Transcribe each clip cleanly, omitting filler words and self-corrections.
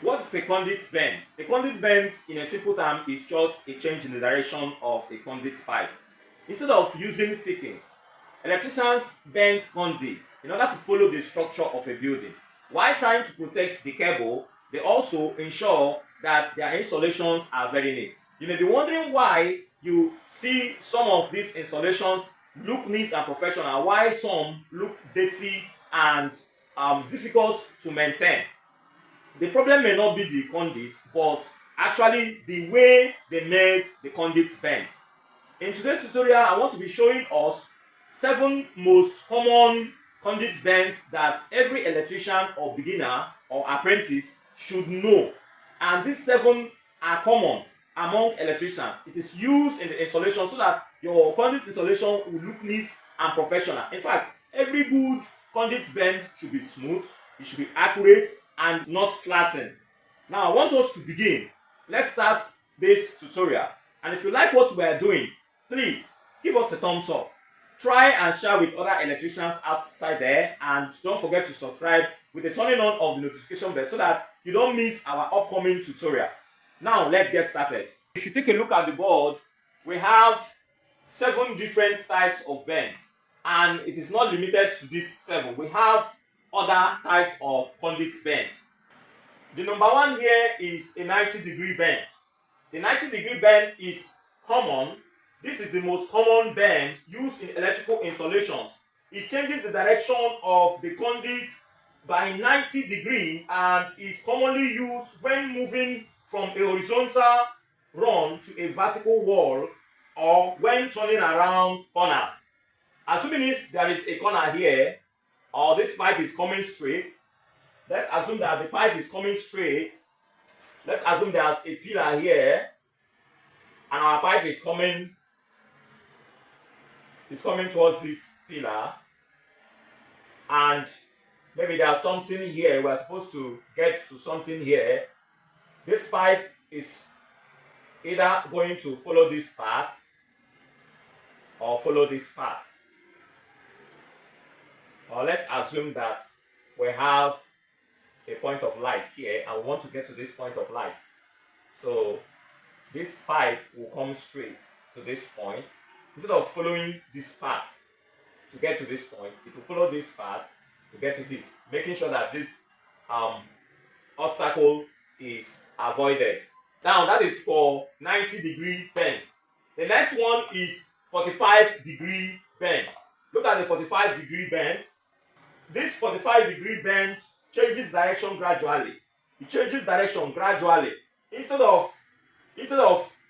What's a conduit bend? A conduit bend, in a simple term, is just a change in the direction of a conduit pipe. Instead of using fittings, electricians bend conduits in order to follow the structure of a building. While trying to protect the cable, they also ensure that their installations are very neat. You may be wondering why you see some of these installations look neat and professional, while some look dirty and difficult to maintain. The problem may not be the conduit, but actually the way they made the conduit bends. In today's tutorial, I want to be showing us 7 most common conduit bends that every electrician or beginner or apprentice should know. And these 7 are common among electricians. It is used in the installation so that your conduit installation will look neat and professional. In fact, every good conduit bend should be smooth, it should be accurate, and not flattened. Now I want us to begin. Let's start this tutorial. And if you like what we are doing, please give us a thumbs up. Try and share with other electricians outside there, and don't forget to subscribe with the turning on of the notification bell so that you don't miss our upcoming tutorial. Now let's get started. If you take a look at the board, we have 7 different types of bends, and it is not limited to these 7. We have other types of conduit bend. The number 1 here is a 90-degree bend. The 90-degree bend is common. This is the most common bend used in electrical installations. It changes the direction of the conduit by 90 degrees and is commonly used when moving from a horizontal run to a vertical wall or when turning around corners. Assuming if there is a corner here, or this pipe is coming straight, let's assume that the pipe is coming straight. Let's assume there's a pillar here and our pipe is coming towards this pillar, and maybe there's something here. We're supposed to get to something here. This pipe is either going to follow this path or follow this path. Or let's assume that we have a point of light here and we want to get to this point of light. So this pipe will come straight to this point. Instead of following this path to get to this point, it will follow this path to get to this, making sure that this obstacle is avoided. Now that is for 90-degree bend. The next one is 45-degree bend. Look at the 45-degree bend. This 45-degree bend changes direction gradually. It changes direction gradually. Instead of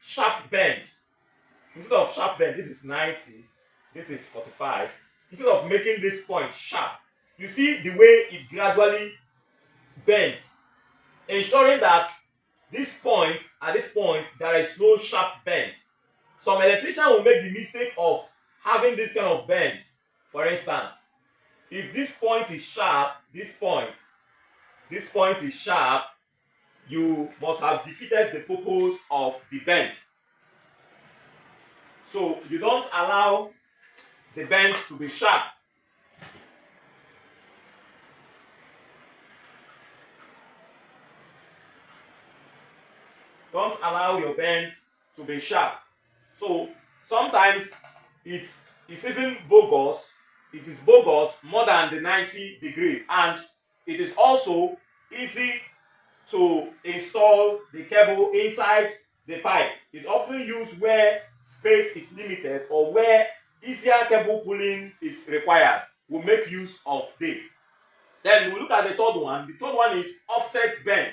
sharp bend, this is 90, this is 45. Instead of making this point sharp, you see the way it gradually bends, ensuring that at this point there is no sharp bend. Some electrician will make the mistake of having this kind of bend. For instance, if this point is sharp, this point is sharp, you must have defeated the purpose of the bend. So you don't allow the bend to be sharp. Don't allow your bends to be sharp. So sometimes it's even bogus. It is bogus more than the 90 degrees, and it is also easy to install the cable inside the pipe. It's often used where space is limited or where easier cable pulling is required. We'll make use of this. Then we'll look at the third one. The third one is offset bend.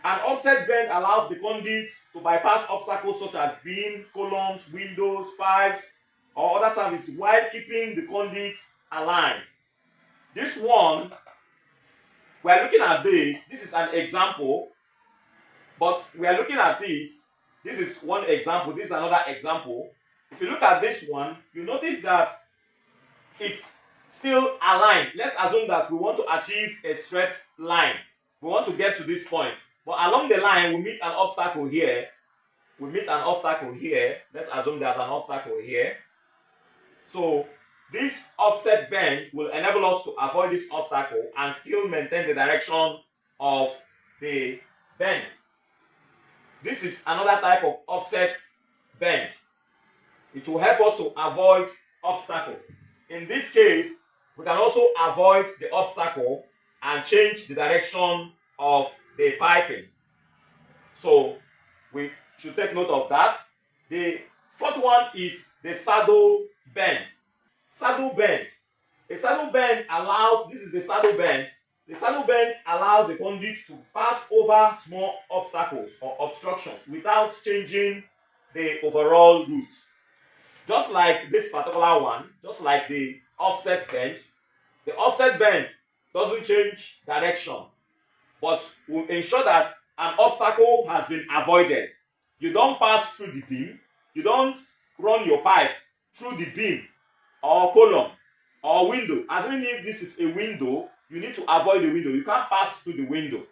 An offset bend allows the conduit to bypass obstacles such as beams, columns, windows, pipes, or other services while keeping the conduit aligned. This one, we are looking at this. This is an example, but we are looking at this. This is one example. This is another example. If you look at this one, you notice that it's still aligned. Let's assume that we want to achieve a straight line. We want to get to this point, but along the line we meet an obstacle here. Let's assume there's an obstacle here. So this offset bend will enable us to avoid this obstacle and still maintain the direction of the bend. This is another type of offset bend. It will help us to avoid obstacle. In this case, we can also avoid the obstacle and change the direction of the piping. So we should take note of that. The fourth one is the saddle bend. Saddle bend. A saddle bend allows, this is the saddle bend. The saddle bend allows the conduit to pass over small obstacles or obstructions without changing the overall route. Just like this particular one, just like the offset bend, the offset bend doesn't change direction, but will ensure that an obstacle has been avoided. You don't pass through the beam, you don't run your pipe through the beam or column or window. Assuming if this is a window, you need to avoid the window. You can't pass through the window.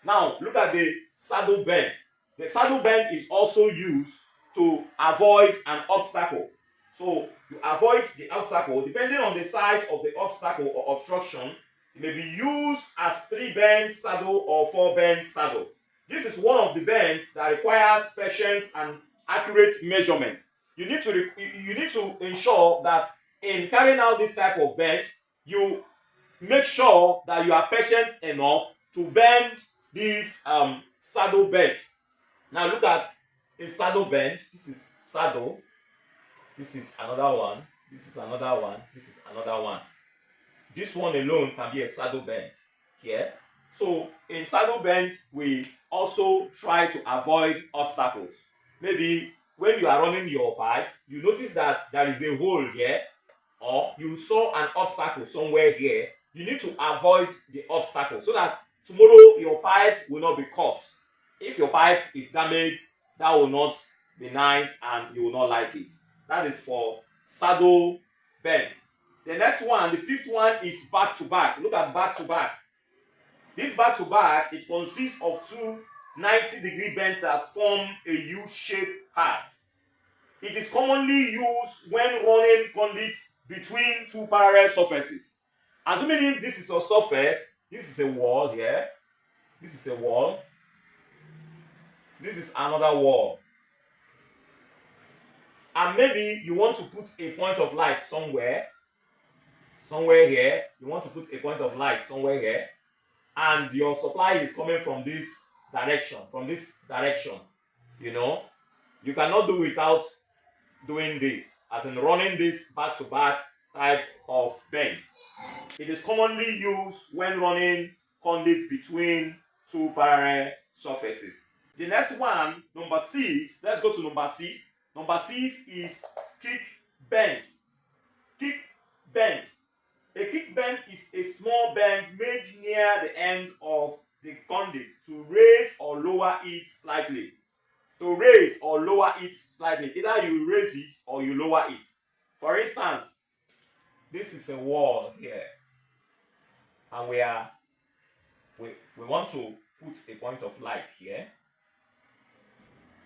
Now look at the saddle bend. The saddle bend is also used to avoid an obstacle. So you avoid the obstacle depending on the size of the obstacle or obstruction. It may be used as 3-bend saddle or 4-bend saddle. This is one of the bends that requires patience and accurate measurement. You need to ensure that in carrying out this type of bend, you make sure that you are patient enough to bend this saddle bend. Now look at a saddle bend. This is saddle. This is another one. This is another one. This is another one. This one alone can be a saddle bend here. So in saddle bend, we also try to avoid obstacles. Maybe when you are running your pipe, you notice that there is a hole here, or you saw an obstacle somewhere here. You need to avoid the obstacle so that tomorrow your pipe will not be cut. If your pipe is damaged, that will not be nice and you will not like it. That is for saddle bend. The next one, the fifth one, is back to back. Look at back to back. This back to back, it consists of two 90-degree bends that form a U-shaped path. It is commonly used when running conduits between two parallel surfaces. Assuming if this is a surface, this is a wall here, this is a wall, this is another wall. And maybe you want to put a point of light somewhere here. You want to put a point of light somewhere here, and your supply is coming from this direction, you know. You cannot do without doing this, as in running this back-to-back type of bend. It is commonly used when running conduit between two parallel surfaces. The next one, number 6, let's go to number 6. Number 6 is kick bend. Kick bend. A kick bend is a small bend made near the end of the conduit to raise or lower it slightly. Either you raise it or you lower it. For instance, this is a wall here, and we want to put a point of light here.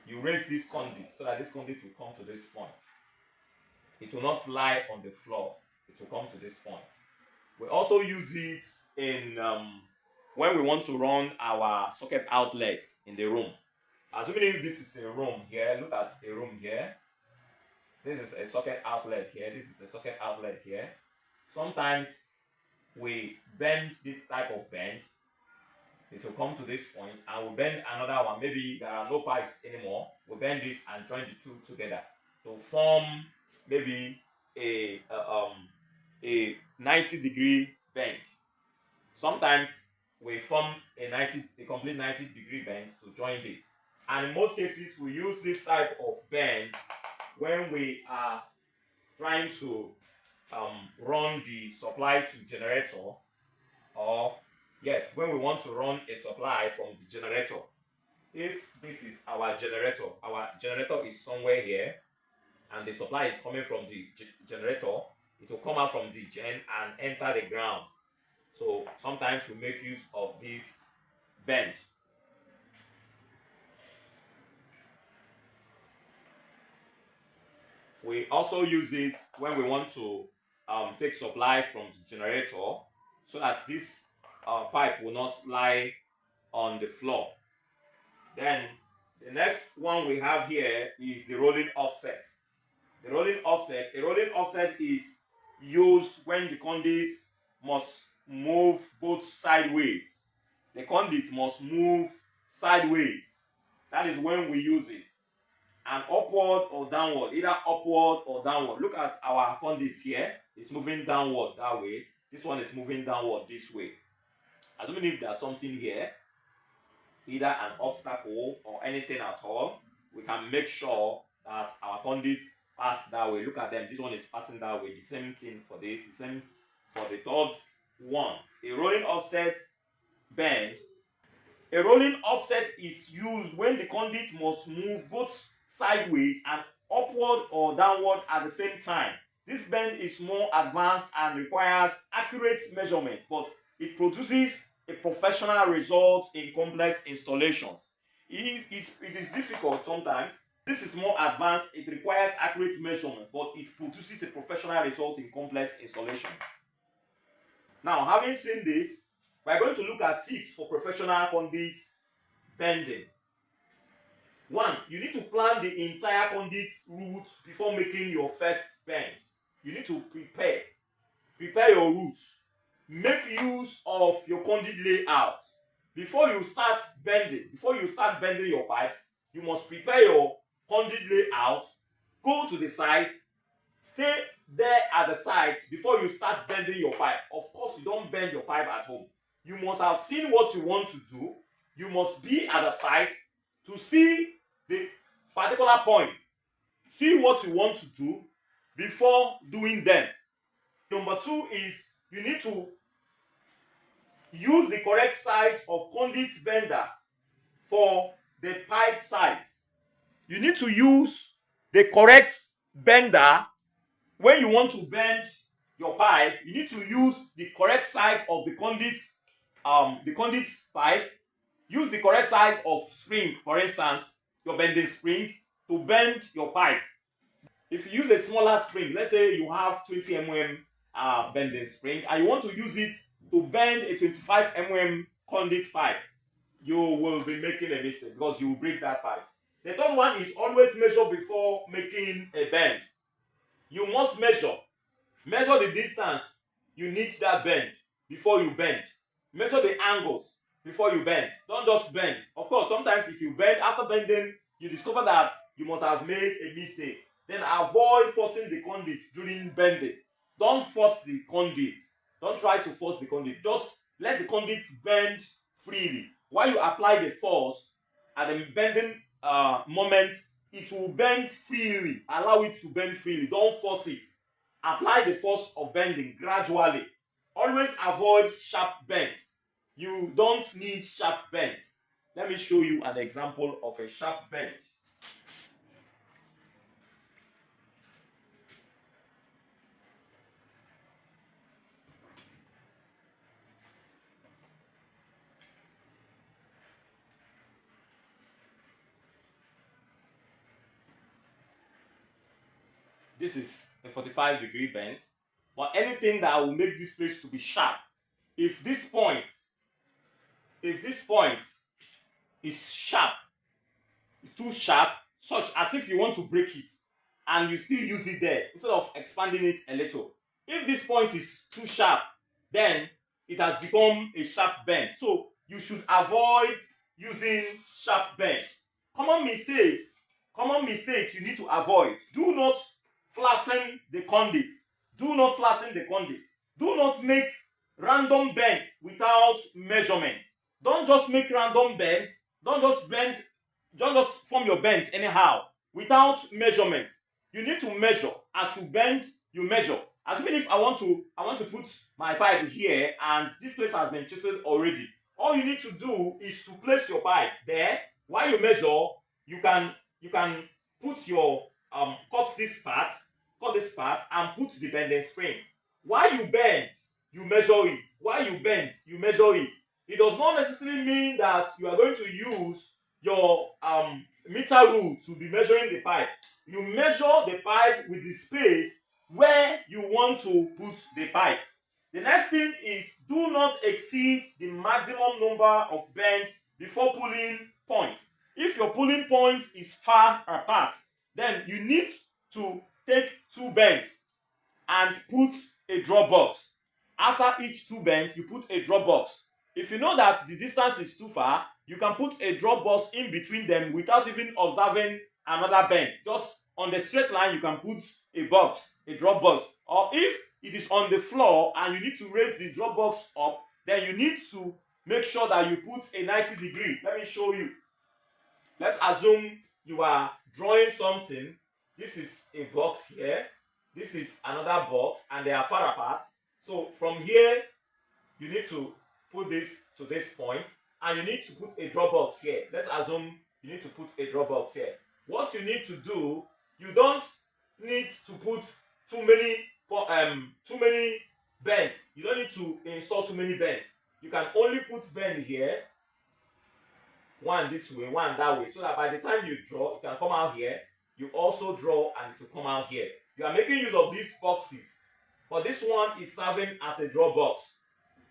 You raise this conduit so that this conduit will come to this point. It will not lie on the floor. It will come to this point. We also use it in when we want to run our socket outlets in the room. Assuming this is a room here, look at a room here. This is a socket outlet here. This is a socket outlet here. Sometimes we bend this type of bend. It will come to this point, and we'll bend another one. Maybe there are no pipes anymore. We'll bend this and join the two together to form maybe a 90-degree bend. Sometimes we form a complete 90-degree bend to join this. And in most cases, we use this type of bend when we are trying to run the supply to generator, or yes, when we want to run a supply from the generator. If this is our generator is somewhere here, and the supply is coming from the generator, it will come out from the gen and enter the ground. So sometimes we make use of this bend. We also use it when we want to take supply from the generator, so that this pipe will not lie on the floor. Then the next one we have here is the rolling offset. The rolling offset, a rolling offset is used when the conduit must move both sideways. The conduit must move sideways. That is when we use it. And upward or downward, either upward or downward. Look at our conduit here. It's moving downward that way. This one is moving downward this way. Assuming if there's something here, either an obstacle or anything at all, we can make sure that our conduit pass that way. Look at them. This one is passing that way. The same thing for this. The same for the third one. A rolling offset bend. A rolling offset is used when the conduit must move both sideways and upward or downward at the same time. This bend is more advanced and requires accurate measurement, but it produces a professional result in complex installations. It is difficult sometimes. This is more advanced, it requires accurate measurement, but it produces a professional result in complex installation. Now, having seen this, we are going to look at tips for professional conduit bending. 1. You need to plan the entire conduit route before making your first bend. You need to prepare your route. Make use of your conduit layout. Before you start bending your pipes, you must prepare your conduit layout. Go to the site, stay there at the site before you start bending your pipe. Of course, you don't bend your pipe at home. You must have seen what you want to do. You must be at the site to see the particular point. See what you want to do before doing them. Number 2 is you need to use the correct size of conduit bender for the pipe size. You need to use the correct bender when you want to bend your pipe. You need to use the correct size of the conduit pipe. Use the correct size of spring, for instance, your bending spring, to bend your pipe. If you use a smaller spring, let's say you have 20 mm bending spring and you want to use it to bend a 25 mm conduit pipe, you will be making a mistake because you will break that pipe. The third one is always measure before making a bend. You must measure the distance you need that bend before you bend. Measure the angles before you bend. Don't just bend. Of course, sometimes if you bend, after bending, you discover that you must have made a mistake. Then avoid forcing the conduit during bending. Don't force the conduit. Don't try to force the conduit. Just let the conduit bend freely. While you apply the force at the bending moment, it will bend freely. Allow it to bend freely. Don't force it. Apply the force of bending gradually. Always avoid sharp bends. You don't need sharp bends. Let me show you an example of a sharp bend. This is a 45-degree bend, but anything that will make this place to be sharp, if this point is sharp, it's too sharp, such as if you want to break it and you still use it there instead of expanding it a little. If this point is too sharp, then it has become a sharp bend. So you should avoid using sharp bend. Common mistakes you need to avoid. Do not flatten the conduit. Do not flatten the conduit. Do not make random bends without measurements. Don't just make random bends. Don't just form your bends anyhow without measurement. You need to measure. As you bend, you measure. Assuming if I want to put my pipe here and this place has been chiseled already, all you need to do is to place your pipe there. While you measure, you can put your cut this part and put the bending spring. While you bend, you measure it. While you bend, you measure it. It does not necessarily mean that you are going to use your meter rule to be measuring the pipe. You measure the pipe with the space where you want to put the pipe. The next thing is, do not exceed the maximum number of bends before pulling points. your pulling point is far apart, then you need to take two bends and put a drop box. After each two bends, you put a drop box. If you know that the distance is too far, you can put a drop box in between them without even observing another bend. Just on the straight line, you can put a box, a drop box. Or if it is on the floor and you need to raise the drop box up, then you need to make sure that you put a 90-degree. Let me show you. Let's assume you are drawing something. This is a box here. This is another box, and they are far apart. So from here, you need to put this to this point, and you need to put a drop box here. Let's assume you need to put a drop box here. What you need to do, you don't need to put too many bends. You don't need to install too many bends. You can only put bend here, one this way, one that way, so that by the time you draw, it can come out here. You also draw and it will come out here. You are making use of these boxes, but this one is serving as a draw box,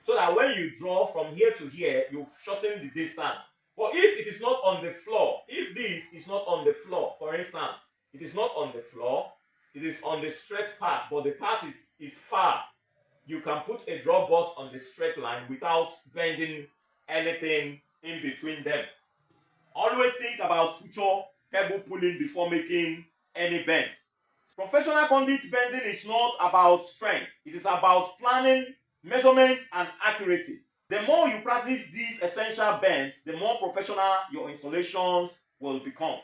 so that when you draw from here to here, you shorten the distance. But if it is not on the floor, if this is not on the floor, for instance, it is not on the floor, it is on the straight path, but the path is far, you can put a draw box on the straight line without bending anything in between them. Always think about future cable pulling before making any bend. Professional conduit bending is not about strength. It is about planning, measurement, and accuracy. The more you practice these essential bends, the more professional your installations will become.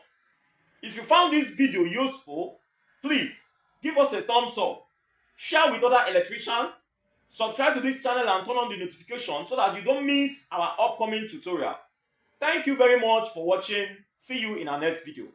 If you found this video useful, please give us a thumbs up, share with other electricians, subscribe to this channel and turn on the notification so that you don't miss our upcoming tutorial. Thank you very much for watching. See you in our next video.